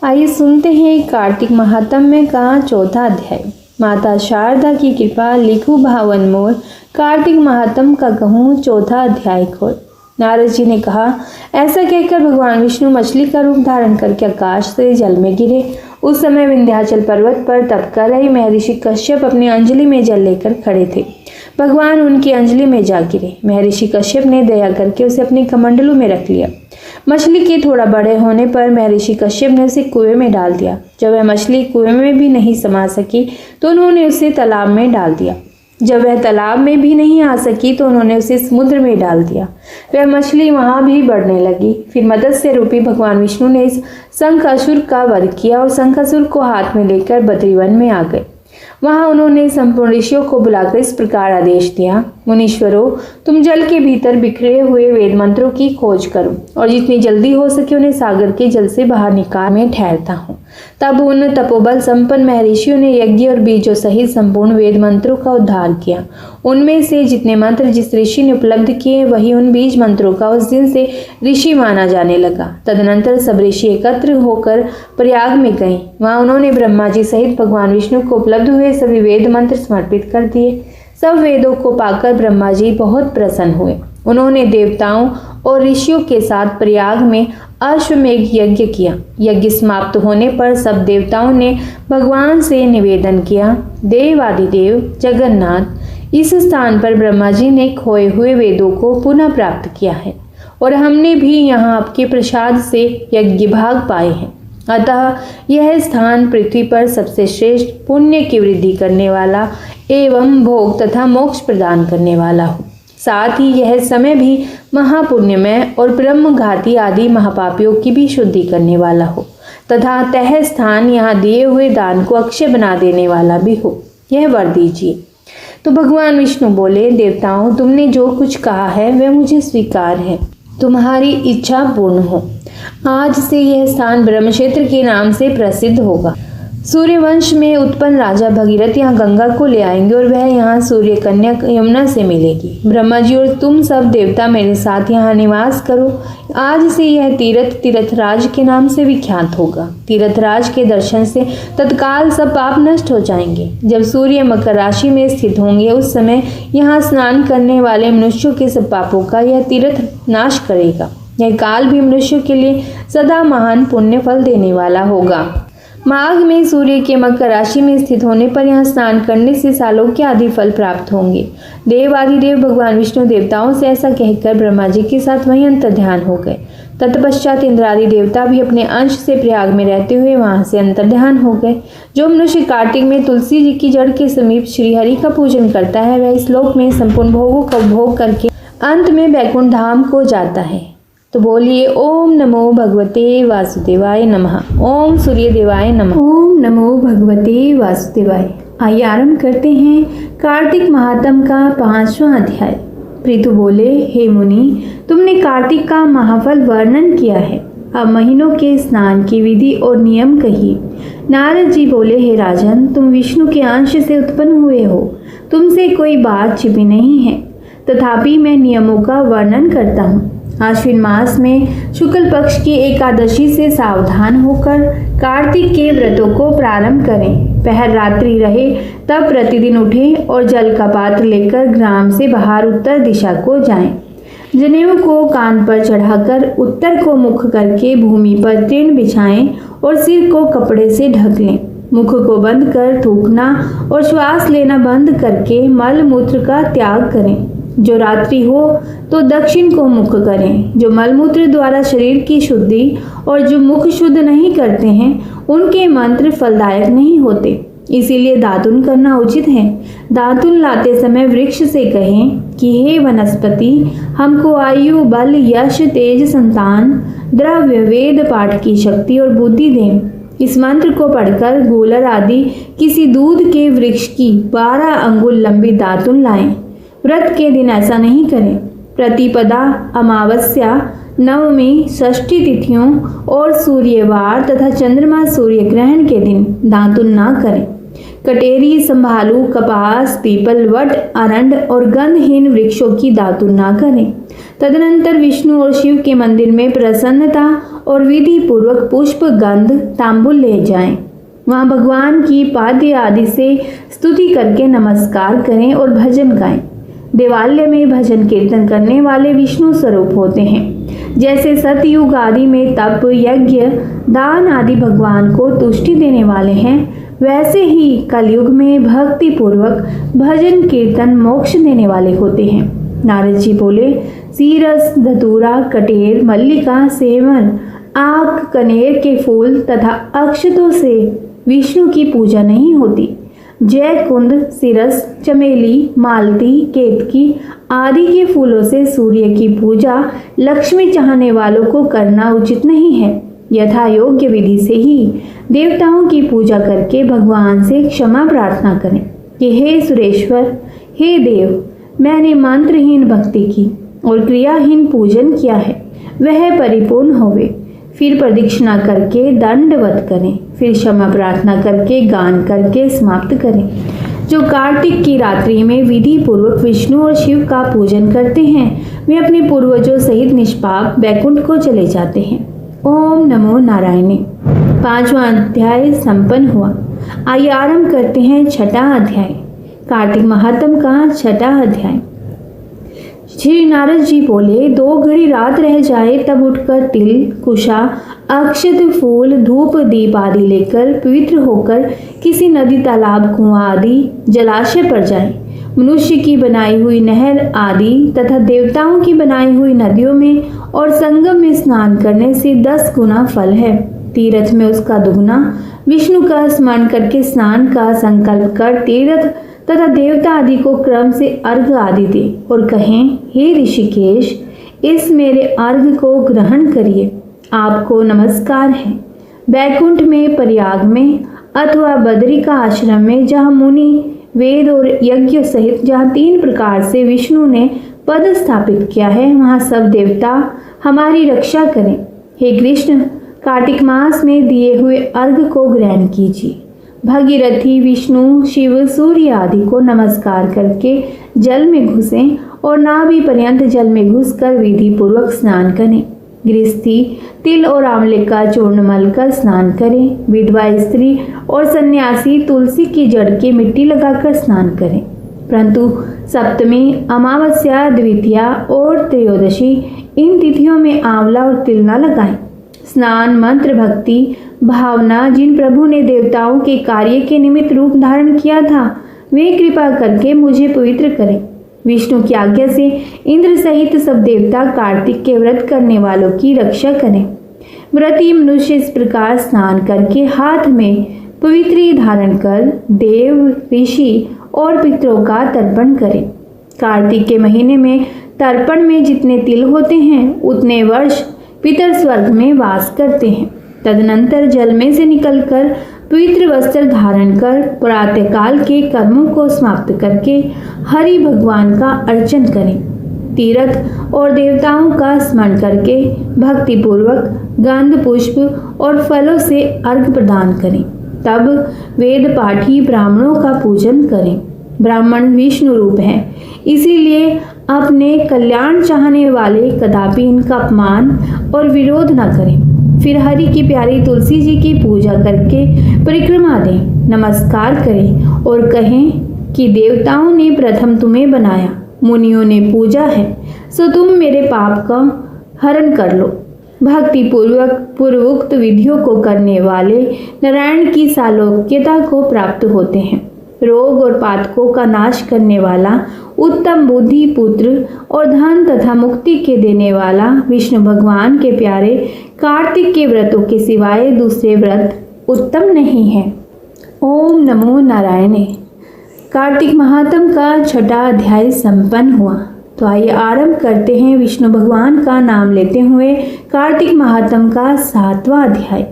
आइए सुनते हैं कार्तिक महात्म्य का चौथा अध्याय। माता शारदा की कृपा लिखू भावन मोर, कार्तिक महात्म का कहूँ चौथा अध्याय खोल। नारद जी ने कहा, ऐसा कहकर भगवान विष्णु मछली का रूप धारण करके आकाश से जल में गिरे। उस समय विंध्याचल पर्वत पर तप कर रहे महर्षि कश्यप अपनी अंजलि में जल लेकर खड़े थे। भगवान उनकी अंजलि में जा गिरे। महर्षि कश्यप ने दया करके उसे अपने कमंडलों में रख लिया। मछली के थोड़ा बड़े होने पर महर्षि कश्यप ने उसे कुएं में डाल दिया। जब वह मछली कुएं में भी नहीं समा सकी तो उन्होंने उसे तालाब में डाल दिया। जब वह तालाब में भी नहीं आ सकी तो उन्होंने उसे समुद्र में डाल दिया। वह मछली वहां भी बढ़ने लगी। फिर मत्स्य रूपी भगवान विष्णु ने इस शंखासुर का वध किया और शंखासुर को हाथ में लेकर बद्रीवन में आ गए। वहां उन्होंने संपूर्ण ऋषियों को बुलाकर इस प्रकार आदेश दिया, मुनीश्वरों तुम जल के भीतर बिखरे हुए वेद मंत्रों की खोज करो और जितनी जल्दी हो सके उन्हें सागर के जल से बाहर निकाल में ठहरता हूँ। तब उन तपोबल संपन्न महर्षियों ने यज्ञ और बीजों सहित संपूर्ण वेद मंत्रों का उद्धार किया। उनमें से जितने मंत्र जिस ऋषि ने उपलब्ध किए वही उन बीज मंत्रों का उस दिन से ऋषि माना जाने लगा। तदनंतर सब ऋषि एकत्र होकर प्रयाग में गए। वहां उन्होंने ब्रह्मा जी सहित भगवान विष्णु को उपलब्ध हुए सभी वेद मंत्र समर्पित कर दिए। सब वेदों को पाकर ब्रह्मा जी बहुत प्रसन्न हुए। उन्होंने देवताओं और ऋषियों के साथ प्रयाग में अश्वमेघ यज्ञ किया। यज्ञ समाप्त होने पर सब देवताओं ने भगवान से निवेदन किया, देवादिदेव जगन्नाथ, इस स्थान पर ब्रह्मा जी ने खोए हुए वेदों को पुनः प्राप्त किया है और हमने भी यहाँ आपके प्रसाद से यज्ञ भाग पाए हैं। अतः यह स्थान पृथ्वी पर सबसे श्रेष्ठ पुण्य की वृद्धि करने वाला एवं भोग तथा मोक्ष प्रदान करने वाला हो। साथ ही यह समय भी महापुण्यमय और ब्रह्मघाती आदि महापापियों की भी शुद्धि करने वाला हो तथा तह स्थान यहाँ दिए हुए दान को अक्षय बना देने वाला भी हो। यह वर दीजिए। तो भगवान विष्णु बोले, देवताओं तुमने जो कुछ कहा है वह मुझे स्वीकार है। तुम्हारी इच्छा पूर्ण हो। आज से यह स्थान ब्रह्मक्षेत्र के नाम से प्रसिद्ध होगा। सूर्यवंश में उत्पन्न राजा भगीरथ यहाँ गंगा को ले आएंगे और वह यहाँ सूर्य कन्या यमुना से मिलेगी। ब्रह्मा जी और तुम सब देवता मेरे साथ यहाँ निवास करो। आज से यह तीर्थ तीर्थराज के नाम से विख्यात होगा। तीर्थराज के दर्शन से तत्काल सब पाप नष्ट हो जाएंगे। जब सूर्य मकर राशि में स्थित होंगे उस समय यहाँ स्नान करने वाले मनुष्यों के सब पापों का यह तीर्थ नाश करेगा। यह काल भी मनुष्यों के लिए सदा महान पुण्य फल देने वाला होगा। माघ में सूर्य के मकर राशि में स्थित होने पर यहाँ स्नान करने से सालों के आदि फल प्राप्त होंगे। देवादिदेव भगवान विष्णु देवताओं से ऐसा कहकर ब्रह्मा जी के साथ वहीं अंतर्ध्यान हो गए। तत्पश्चात इंद्रादि देवता भी अपने अंश से प्रयाग में रहते हुए वहां से अंतर्ध्यान हो गए। जो मनुष्य कार्तिक में तुलसी जी की जड़ के समीप श्रीहरि का पूजन करता है वह इस लोक में संपूर्ण भोगों का भोग करके अंत में बैकुंठ धाम को जाता है। तो बोलिए ओम नमो भगवते वासुदेवाय नमः। ओम सूर्य देवाय नमः। ओम नमो भगवते वासुदेवाय। आइए आरंभ करते हैं कार्तिक महात्म का 5वां अध्याय। पृथु बोले, हे मुनि, तुमने कार्तिक का महाफल वर्णन किया है। अब महीनों के स्नान की विधि और नियम कहिए। नारद जी बोले, हे राजन, तुम विष्णु के अंश से उत्पन्न हुए हो, तुमसे कोई बात छिपी नहीं है, तथापि मैं नियमों का वर्णन करता हूँ। आश्विन मास में शुक्ल पक्ष की एकादशी से सावधान होकर कार्तिक के व्रतों को प्रारंभ करें। पहर रात्रि रहे तब प्रतिदिन उठें और जल का पात्र लेकर ग्राम से बाहर उत्तर दिशा को जाएं। जनेऊ को कान पर चढ़ाकर उत्तर को मुख करके भूमि पर तृण बिछाएं और सिर को कपड़े से ढक लें। मुख को बंद कर थूकना और श्वास लेना बंद करके मल मूत्र का त्याग करें। जो रात्रि हो तो दक्षिण को मुख करें। जो मलमूत्र द्वारा शरीर की शुद्धि और जो मुख शुद्ध नहीं करते हैं उनके मंत्र फलदायक नहीं होते, इसीलिए दातुन करना उचित है। दातुन लाते समय वृक्ष से कहें कि हे वनस्पति, हमको आयु, बल, यश, तेज, संतान, द्रव्य, वेद पाठ की शक्ति और बुद्धि दें। इस मंत्र को पढ़कर गूलर आदि किसी दूध के वृक्ष की 12 अंगुल लंबी दातुन लाएं। व्रत के दिन ऐसा नहीं करें। प्रतिपदा, अमावस्या, नवमी, षष्ठी तिथियों और सूर्यवार तथा चंद्रमा सूर्य ग्रहण के दिन दातुन ना करें। कटेरी, संभालू, कपास, पीपल, वट, अरंड और गंधहीन वृक्षों की दातुन ना करें। तदनंतर विष्णु और शिव के मंदिर में प्रसन्नता और विधि पूर्वक पुष्प, गंध, तांबुल ले जाएं। वहाँ भगवान की पाद्य आदि से स्तुति करके नमस्कार करें और भजन गाएं। देवालय में भजन कीर्तन करने वाले विष्णु स्वरूप होते हैं। जैसे सतयुग आदि में तप, यज्ञ, दान आदि भगवान को तुष्टि देने वाले हैं, वैसे ही कलयुग में भक्ति पूर्वक भजन कीर्तन मोक्ष देने वाले होते हैं। नारद जी बोले, सीरस, धतूरा, कटेर, मल्लिका, सेवन, आक, कनेर के फूल तथा अक्षतों से विष्णु की पूजा नहीं होती। जयकुंद, सिरस, चमेली, मालती, केतकी आदि के फूलों से सूर्य की पूजा लक्ष्मी चाहने वालों को करना उचित नहीं है। यथा योग्य विधि से ही देवताओं की पूजा करके भगवान से क्षमा प्रार्थना करें कि हे सुरेश्वर, हे देव, मैंने मंत्रहीन भक्ति की और क्रियाहीन पूजन किया है, वह परिपूर्ण होवे। फिर प्रदक्षिणा करके दंडवत करें, फिर क्षमा प्रार्थना करके गान करके समाप्त करें। जो कार्तिक की रात्रि में विधि पूर्वक विष्णु और शिव का पूजन करते हैं वे अपने पूर्वजों सहित निष्पाप बैकुंठ को चले जाते हैं। ओम नमो नारायणे। 5वां अध्याय संपन्न हुआ। आइए आरंभ करते हैं 6ठा अध्याय। कार्तिक महात्म का 6ठा अध्याय। श्री नारद जी बोले, 2 घड़ी रात रह जाए तब उठकर तिल, कुशा, अक्षत, फूल, धूप, दीप आदि लेकर पवित्र होकर किसी नदी, तालाब, कुआं आदि जलाशय पर जाए। मनुष्य की बनाई हुई नहर आदि तथा देवताओं की बनाई हुई नदियों में और संगम में स्नान करने से 10 गुना फल है। तीर्थ में उसका दुगुना। विष्णु का स्मरण करके स्नान का संकल्प कर तीर्थ तथा देवता आदि को क्रम से अर्घ आदि दे और कहें, हे ऋषिकेश, इस मेरे अर्घ को ग्रहण करिए, आपको नमस्कार है। बैकुंठ में, प्रयाग में अथवा बद्रिका आश्रम में जहाँ मुनि, वेद और यज्ञ सहित जहाँ 3 प्रकार से विष्णु ने पद स्थापित किया है, वहाँ सब देवता हमारी रक्षा करें। हे कृष्ण, कार्तिक मास में दिए हुए अर्घ को ग्रहण कीजिए। भगीरथी, विष्णु, शिव, सूर्य आदि को नमस्कार करके जल में घुसें और नाभि पर्यंत जल में घुसकर विधि पूर्वक स्नान करें। गृहस्थी तिल और आंवले का चूर्ण मलकर स्नान करें। विधवा स्त्री और सन्यासी तुलसी की जड़ के मिट्टी लगाकर स्नान करें। परंतु सप्तमी, अमावस्या, द्वितीया और त्रयोदशी इन तिथियों में आंवला और तिल न लगाएं। स्नान, मंत्र, भक्ति, भावना जिन प्रभु ने देवताओं के कार्य के निमित्त रूप धारण किया था, वे कृपा करके मुझे पवित्र करें। विष्णु की आज्ञा से इंद्र सहित सब देवता कार्तिक के व्रत करने वालों की रक्षा करें। व्रती मनुष्य इस प्रकार स्नान करके हाथ में पवित्री धारण कर देव, ऋषि और पितरों का तर्पण करें। कार्तिक के महीने में तर्पण में जितने तिल होते हैं उतने वर्ष पितर स्वर्ग में वास करते हैं। तदनंतर जल में से निकलकर पवित्र वस्त्र धारण कर प्रातःकाल के कर्मों को समाप्त करके हरि भगवान का अर्चन करें। तीर्थ और देवताओं का स्मरण करके भक्ति पूर्वक गंध, पुष्प और फलों से अर्घ प्रदान करें। तब वेद पाठी ब्राह्मणों का पूजन करें। ब्राह्मण विष्णु रूप हैं, इसीलिए अपने कल्याण चाहने वाले कदापि इनका अपमान और विरोध न करें। फिर हरि की प्यारी तुलसी जी की पूजा करके परिक्रमा दें, नमस्कार करें और कहें कि देवताओं ने प्रथम तुम्हें बनाया, मुनियों ने पूजा है, सो तुम मेरे पाप का हरण कर लो। भक्ति पूर्वक पूर्वोक्त विधियों को करने वाले नारायण की सालोक्यता को प्राप्त होते हैं। रोग और पातकों का नाश करने वाला, उत्तम बुद्धि, पुत्र और धन तथा मुक्ति के देने वाला विष्णु भगवान के प्यारे कार्तिक के व्रतों के सिवाय दूसरे व्रत उत्तम नहीं है। ओम नमो नारायणे। कार्तिक महात्म का छठा अध्याय संपन्न हुआ। तो आइए आरंभ करते हैं विष्णु भगवान का नाम लेते हुए कार्तिक महात्म का 7वां अध्याय।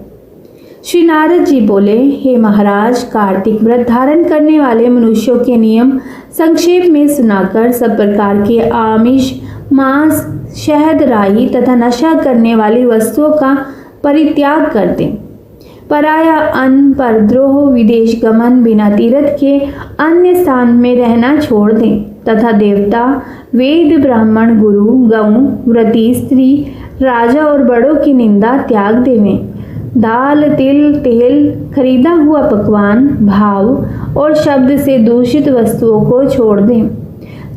श्री नारद जी बोले, हे महाराज, कार्तिक व्रत धारण करने वाले मनुष्यों के नियम संक्षेप में सुनाकर सब प्रकार के आमिष, मांस, शहद, राई तथा नशा करने वाली वस्तुओं का परित्याग कर दें। पराया अन्न, परद्रोह, विदेश गमन, बिना तीर्थ के अन्य स्थान में रहना छोड़ दें तथा देवता, वेद, ब्राह्मण, गुरु, गऊ, व्रती स्त्री, राजा और बड़ों की निंदा त्याग देवें। दाल, तिल, तेल, खरीदा हुआ पकवान, भाव और शब्द से दूषित वस्तुओं को छोड़ दें।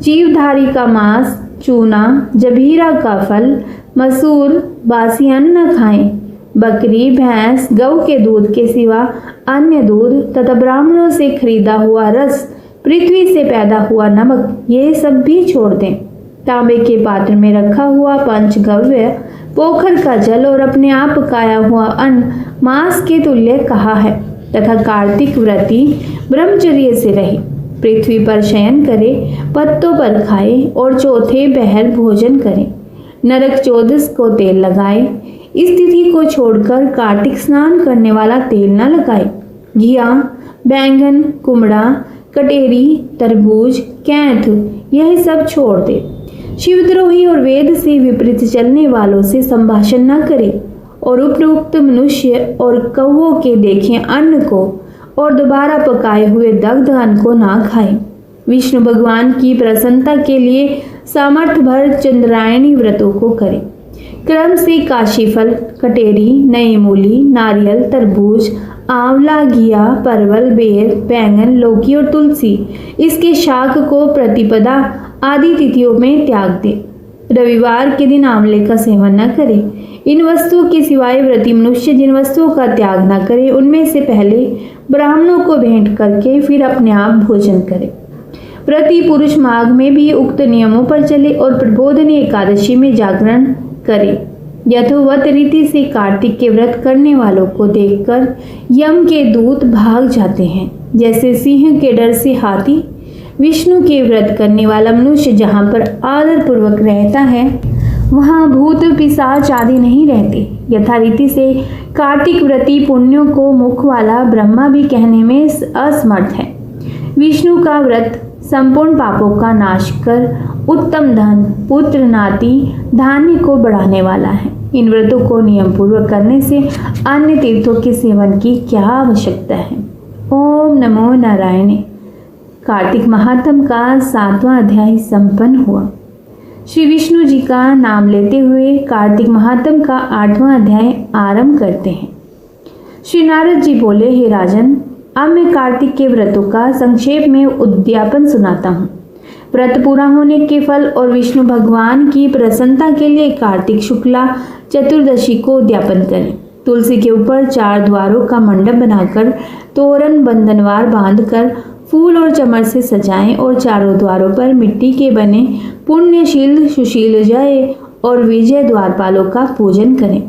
जीवधारी का मांस, चूना, जबीरा का फल, मसूर, बासी अन्न न खाएं। बकरी, भैंस, गऊ के दूध के सिवा अन्य दूध तथा ब्राह्मणों से खरीदा हुआ रस, पृथ्वी से पैदा हुआ नमक, ये सब भी छोड़ दें। तांबे के पात्र में रखा हुआ पंचगव्य, पोखर का जल और अपने आप पकाया हुआ अन्न मांस के तुल्य कहा है। तथा कार्तिक व्रती ब्रह्मचर्य से रहे, पृथ्वी पर शयन करे, पत्तों पर खाए और चौथे पहर भोजन करें। नरक चौदस को तेल लगाए। इस तिथि को छोड़कर कार्तिक स्नान करने वाला तेल न लगाए। घिया, बैंगन, कुमड़ा, कटेरी, तरबूज, कैंथ यह सब छोड़ दे। शिवद्रोही और वेद से विपरीत चलने वालों से संभाषण न करे और उपरोक्त मनुष्य और कौओं के देखे अन्न को और दोबारा पकाए हुए दग्ध अन्न को ना खाए। विष्णु भगवान की प्रसन्नता के लिए सामर्थ्य भर चंद्रायणी व्रतों को करें। क्रम से काशीफल, कटेरी, नई मूली, नारियल, तरबूज, आंवला, घिया, परवल, बेर, बैंगन, लौकी और तुलसी इसके शाक को प्रतिपदा आदि तिथियों में त्याग दे। रविवार के दिन आंवले का सेवन न करे। इन वस्तुओं के सिवाय व्रती मनुष्य जिन वस्तुओं का त्याग न करे उनमें से पहले ब्राह्मणों को भेंट करके फिर अपने आप भोजन करे। व्रती पुरुष माघ में भी उक्त नियमों पर चले और प्रबोधनी एकादशी में जागरण करे। यथोवत रीति से कार्तिक के व्रत करने वालों को देखकर यम के दूत भाग जाते हैं, जैसे सिंह के डर से हाथी। विष्णु के व्रत करने वाला मनुष्य जहाँ पर आदर पूर्वक रहता है वहाँ भूत, पिशाच आदि नहीं रहते। यथारीति से कार्तिक व्रती पुण्यों को मुख वाला ब्रह्मा भी कहने में असमर्थ है। विष्णु का व्रत संपूर्ण पापों का नाश कर उत्तम धन, पुत्र, नाती, धान्य को बढ़ाने वाला है। इन व्रतों को नियम पूर्वक करने से अन्य तीर्थों के सेवन की क्या आवश्यकता है। ओम नमो नारायण। कार्तिक महात्म का 7वां अध्याय संपन्न हुआ। श्री विष्णु जी का नाम लेते हुए कार्तिक महात्म का 8वां अध्याय आरंभ करते हैं। श्री नारद जी बोले, हे राजन, अब मैं कार्तिक के व्रतों का संक्षेप में उद्यापन सुनाता हूँ। व्रत पूरा होने के फल और विष्णु भगवान की प्रसन्नता के लिए कार्तिक शुक्ला चतुर्दशी को उद्यापन करें। तुलसी के ऊपर 4 द्वारों का मंडप बनाकर तोरण बंधनवार बांधकर फूल और चमर से सजाएं और चारों द्वारों पर मिट्टी के बने पुण्यशील सुशील जय और विजय द्वारपालों का पूजन करें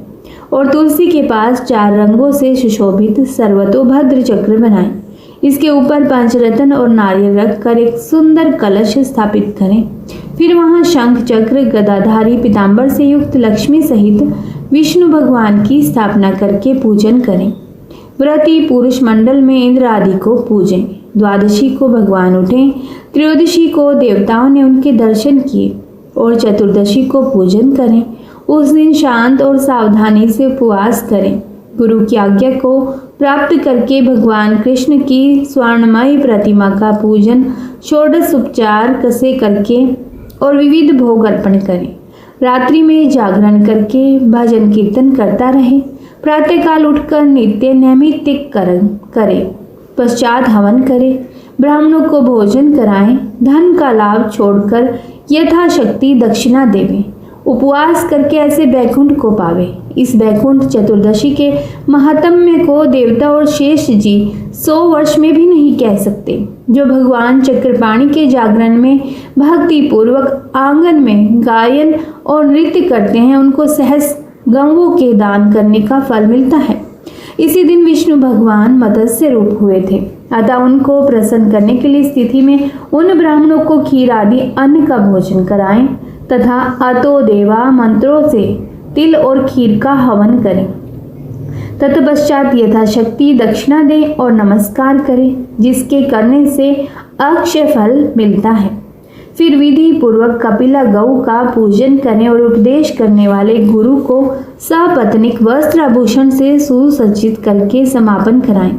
और तुलसी के पास 4 रंगों से सुशोभित सर्वतोभद्र चक्र बनाएं। इसके ऊपर पंचरत्न और नारियल रखकर एक सुंदर कलश स्थापित करें। फिर वहां शंख चक्र गदाधारी पीताम्बर से युक्त लक्ष्मी सहित विष्णु भगवान की स्थापना करके पूजन करें। व्रती पुरुष मंडल में इंद्र आदि को पूजें। द्वादशी को भगवान उठे, त्रयोदशी को देवताओं ने उनके दर्शन किए और चतुर्दशी को पूजन करें। उस दिन शांत और सावधानी से उपवास करें। गुरु की आज्ञा को प्राप्त करके भगवान कृष्ण की स्वर्णमयी प्रतिमा का पूजन षोडश उपचार कसे करके और विविध भोग अर्पण करें। रात्रि में जागरण करके भजन कीर्तन करता रहे। प्रातःकाल उठकर नित्य नैमित्तिक करे, पश्चात हवन करे, ब्राह्मणों को भोजन कराएं, धन का लाभ छोड़कर यथाशक्ति दक्षिणा देवे, उपवास करके ऐसे बैकुंठ को पावे। इस बैकुंठ चतुर्दशी के महात्म्य को देवता और शेष जी 100 वर्ष में भी नहीं कह सकते। जो भगवान चक्रपाणि के जागरण में भक्ति पूर्वक आंगन में गायन और नृत्य करते हैं, उनको सहस्र गौओं के दान करने का फल मिलता है। इसी दिन विष्णु भगवान मत्स्य रूप हुए थे, अतः उनको प्रसन्न करने के लिए स्थिति में उन ब्राह्मणों को खीर आदि अन्न का भोजन कराएं तथा अतो देवा मंत्रों से तिल और खीर का हवन करें। तत्पश्चात यथाशक्ति दक्षिणा दें और नमस्कार करें, जिसके करने से अक्षय फल मिलता है। फिर विधि पूर्वक कपिला गौ का पूजन करें और उपदेश करने वाले गुरु को सपत्नीक वस्त्र आभूषण से सुसज्जित करके समापन कराएं।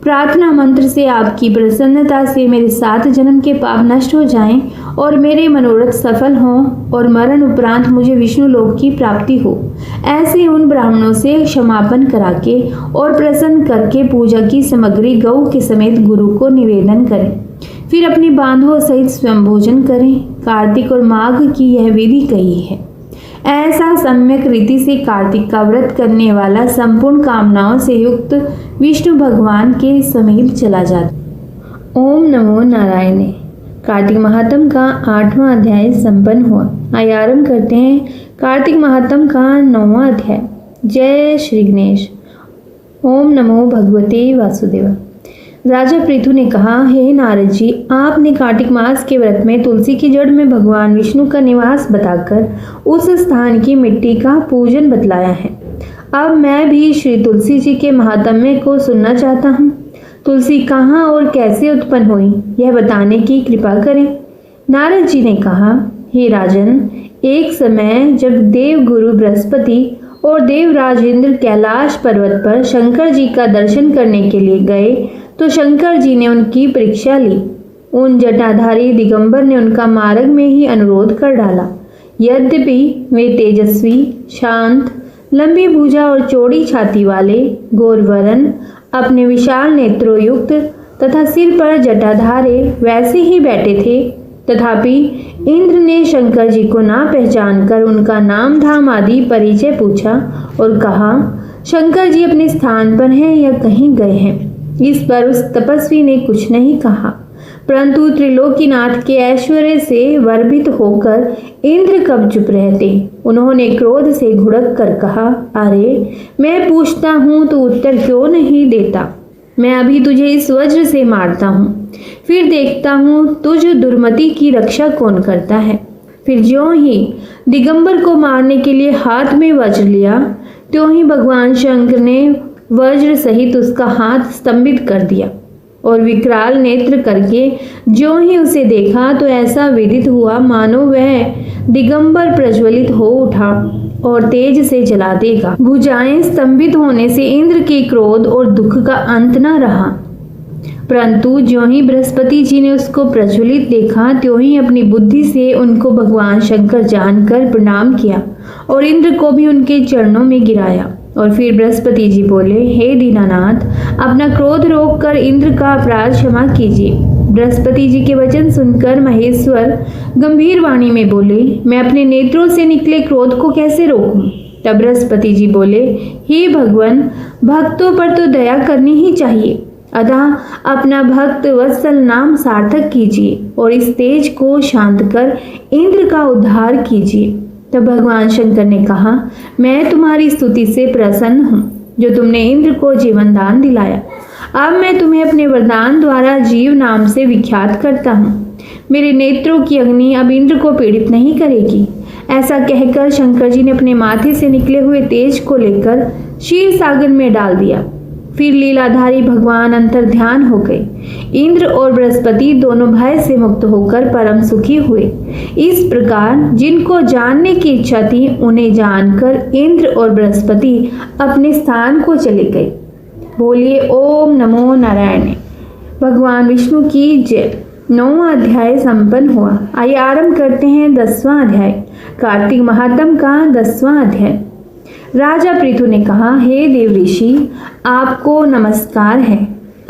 प्रार्थना मंत्र से आपकी प्रसन्नता से मेरे 7 जन्म के पाप नष्ट हो जाएं और मेरे मनोरथ सफल हों और मरण उपरांत मुझे विष्णु लोक की प्राप्ति हो। ऐसे उन ब्राह्मणों से क्षमापन करा के और प्रसन्न करके पूजा की सामग्री गौ के समेत गुरु को निवेदन करें। फिर अपने बांधवों सहित स्वयं भोजन करें। कार्तिक और माघ की यह विधि कही है। ऐसा सम्यक रीति से कार्तिक का व्रत करने वाला संपूर्ण कामनाओं से युक्त विष्णु भगवान के समीप चला जाता। ओम नमो नारायण। कार्तिक महात्म का 8वां अध्याय संपन्न हुआ। आइए आरंभ करते हैं कार्तिक महात्म का 9वां अध्याय। जय श्री गणेश। ओम नमो भगवते वासुदेव। राजा पृथु ने कहा, हे नारद जी, आपने कार्तिक मास के व्रत में तुलसी की जड़ में भगवान विष्णु का निवास बताकर उस स्थान की मिट्टी का पूजन बतलाया है। अब मैं भी श्री तुलसी जी के महात्म्य को सुनना चाहता हूँ। तुलसी कहाँ और कैसे उत्पन्न हुई, यह बताने की कृपा करें। नारद जी ने कहा, हे राजन, एक समय जब देव गुरु बृहस्पति और देवराज इंद्र कैलाश पर्वत पर शंकर जी का दर्शन करने के लिए गए तो शंकर जी ने उनकी परीक्षा ली। उन जटाधारी दिगंबर ने उनका मार्ग में ही अनुरोध कर डाला। यद्यपि वे तेजस्वी, शांत, लंबी भुजा और चौड़ी छाती वाले गौरवरण, अपने विशाल नेत्रों युक्त तथा सिर पर जटाधारे वैसे ही बैठे थे, तथापि इंद्र ने शंकर जी को ना पहचान कर उनका नाम धाम आदि परिचय पूछा और कहा, शंकर जी अपने स्थान पर हैं या कहीं गए हैं। इस पर उस तपस्वी ने कुछ नहीं कहा, परंतु त्रिलोकीनाथ के ऐश्वर्य से वर्भित होकर इंद्र कब चुप रहते। उन्होंने क्रोध से घुड़क कर कहा, अरे मैं पूछता हूँ तो उत्तर क्यों नहीं देता। मैं अभी तुझे इस वज्र से मारता हूँ, फिर देखता हूँ तुझ दुर्मति की रक्षा कौन करता है। फिर ज्यों ही दिगंबर को मारने के लिए हाथ में वज्र लिया, त्यों ही भगवान शंकर ने वज्र सहित उसका हाथ स्तंभित कर दिया और विकराल नेत्र करके ज्यों ही उसे देखा तो ऐसा विदित हुआ मानो वह दिगंबर प्रज्वलित हो उठा और तेज से जला देगा। भुजाएं स्तंभित होने से इंद्र के क्रोध और दुख का अंत न रहा। परंतु ज्यों ही बृहस्पति जी ने उसको प्रज्वलित देखा त्यों ही अपनी बुद्धि से उनको भगवान शंकर जानकर प्रणाम किया और इंद्र को भी उनके चरणों में गिराया। और फिर बृहस्पति जी बोले, हे दीनानाथ, अपना क्रोध रोककर इंद्र का अपराध क्षमा कीजिए। बृहस्पति जी के वचन सुनकर महेश्वर गंभीर वाणी में बोले, मैं अपने नेत्रों से निकले क्रोध को कैसे रोकूं? तब बृहस्पति जी बोले, हे भगवान, भक्तों पर तो दया करनी ही चाहिए, अतः अपना भक्त वत्सल नाम सार्थक कीजिए और इस तेज को शांत कर इंद्र का उद्धार कीजिए। तब भगवान शंकर ने कहा, मैं तुम्हारी स्तुति से प्रसन्न हूँ जो तुमने इंद्र को जीवन दान दिलाया। अब मैं तुम्हें अपने वरदान द्वारा जीव नाम से विख्यात करता हूँ। मेरे नेत्रों की अग्नि अब इंद्र को पीड़ित नहीं करेगी। ऐसा कहकर शंकर जी ने अपने माथे से निकले हुए तेज को लेकर क्षीर सागर में डाल दिया। फिर लीलाधारी भगवान अंतर ध्यान हो गए। इंद्र और बृहस्पति दोनों भय से मुक्त होकर परम सुखी हुए। इस प्रकार जिनको जानने की इच्छा थी उन्हें जानकर इंद्र और बृहस्पति अपने स्थान को चले गए। बोलिए ओम नमो नारायण। भगवान विष्णु की जय। 9वां अध्याय संपन्न हुआ। आइए आरंभ करते हैं 10वां अध्याय। कार्तिक महात्म का 10वां अध्याय। राजा पृथु ने कहा, हे देव ऋषि, आपको नमस्कार है।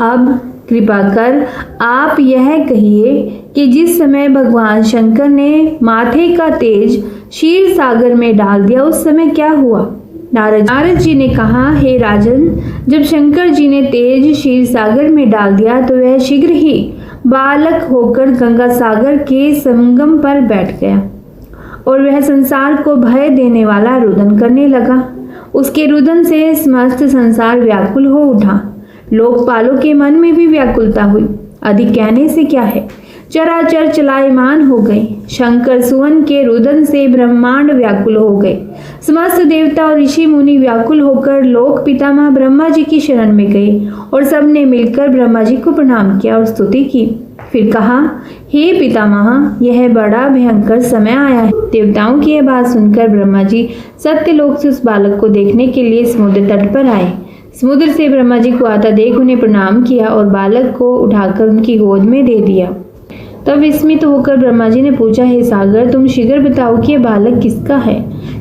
अब कृपा कर आप यह कहिए कि जिस समय भगवान शंकर ने माथे का तेज क्षीर सागर में डाल दिया उस समय क्या हुआ? नारद जी ने कहा, हे राजन, जब शंकर जी ने तेज क्षीर सागर में डाल दिया तो वह शीघ्र ही बालक होकर गंगा सागर के संगम पर बैठ गया और वह संसार को भय देने वाला रुदन करने लगा। उसके रुदन से समस्त संसार व्याकुल हो उठा। लोकपालों के मन में भी व्याकुलता हुई। अधिक कहने से क्या है, चराचर चलायमान हो गए। शंकर सुवन के रुदन से ब्रह्मांड व्याकुल हो गए। समस्त देवता और ऋषि मुनि व्याकुल होकर लोक पितामह ब्रह्मा जी की शरण में गए और सबने मिलकर ब्रह्मा जी को प्रणाम किया और स्तुति की। फिर कहा, हे पितामह, यह बड़ा भयंकर समय आया है। देवताओं की यह बात सुनकर ब्रह्मा जी सत्यलोक से उस बालक को देखने के लिए समुद्र तट पर आए। समुद्र से ब्रह्मा जी को आता देख उन्हें प्रणाम किया और बालक को उठाकर उनकी गोद में दे दिया। तब विस्मित होकर ब्रह्मा जी ने पूछा, हे सागर, तुम शीघ्र बताओ कि यह बालक किसका है?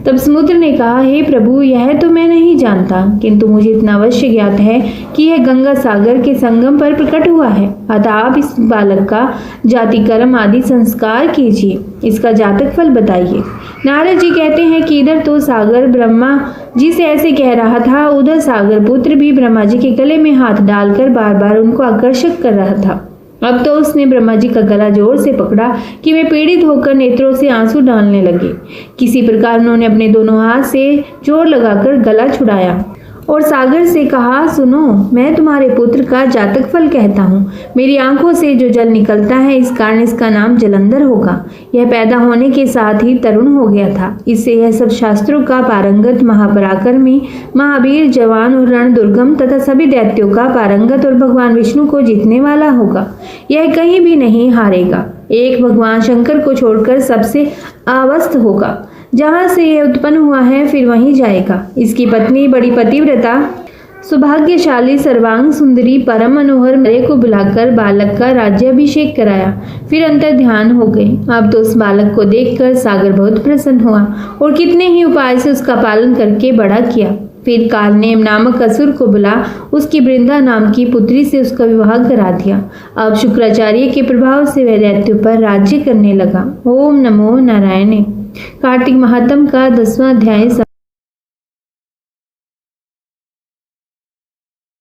तब समुद्र ने कहा, हे प्रभु, यह तो मैं नहीं जानता, किंतु मुझे इतना अवश्य ज्ञात है कि यह गंगा सागर के संगम पर प्रकट हुआ है। अतः आप इस बालक का जाति कर्म आदि संस्कार कीजिए। इसका जातक फल बताइए। नारद जी कहते हैं कि इधर तो सागर ब्रह्मा जी से ऐसे कह रहा था, उधर सागर पुत्र भी ब्रह्मा जी के गले में हाथ डालकर बार बार उनको आकर्षित कर रहा था। अब तो उसने ब्रह्मा जी का गला जोर से पकड़ा कि वे पीड़ित होकर नेत्रों से आंसू डालने लगे। किसी प्रकार उन्होंने अपने दोनों हाथ से जोर लगाकर गला छुड़ाया और सागर से कहा, सुनो, मैं तुम्हारे पुत्र का जातक फल कहता हूँ। मेरी आंखों से जो जल निकलता है, इस कारण इसका नाम जलंधर होगा। यह पैदा होने के साथ ही तरुण हो गया था। इससे यह सब शास्त्रों का पारंगत, महापराक्रमी, महावीर, जवान और रण दुर्गम तथा सभी दैत्यों का पारंगत और भगवान विष्णु को जीतने वाला होगा। यह कहीं भी नहीं हारेगा। एक भगवान शंकर को छोड़कर सबसे अवस्थ होगा। जहाँ से यह उत्पन्न हुआ है फिर वहीं जाएगा। इसकी पत्नी बड़ी पतिव्रता, सौभाग्यशाली, सर्वांग सुंदरी, परम मनोहर मरे को बुलाकर बालक का राज्याभिषेक कराया। फिर अंतर ध्यान हो गए। अब तो उस बालक को देखकर सागर बहुत प्रसन्न हुआ और कितने ही उपाय से उसका पालन करके बड़ा किया। फिर कालनेम नामक असुर को बुला उसकी वृंदा नाम की पुत्री से उसका विवाह करा दिया। अब शुक्राचार्य के प्रभाव से वह दैत्यों पर राज्य करने लगा। ओम नमो नारायण। कार्तिक महात्म का 10वां अध्याय।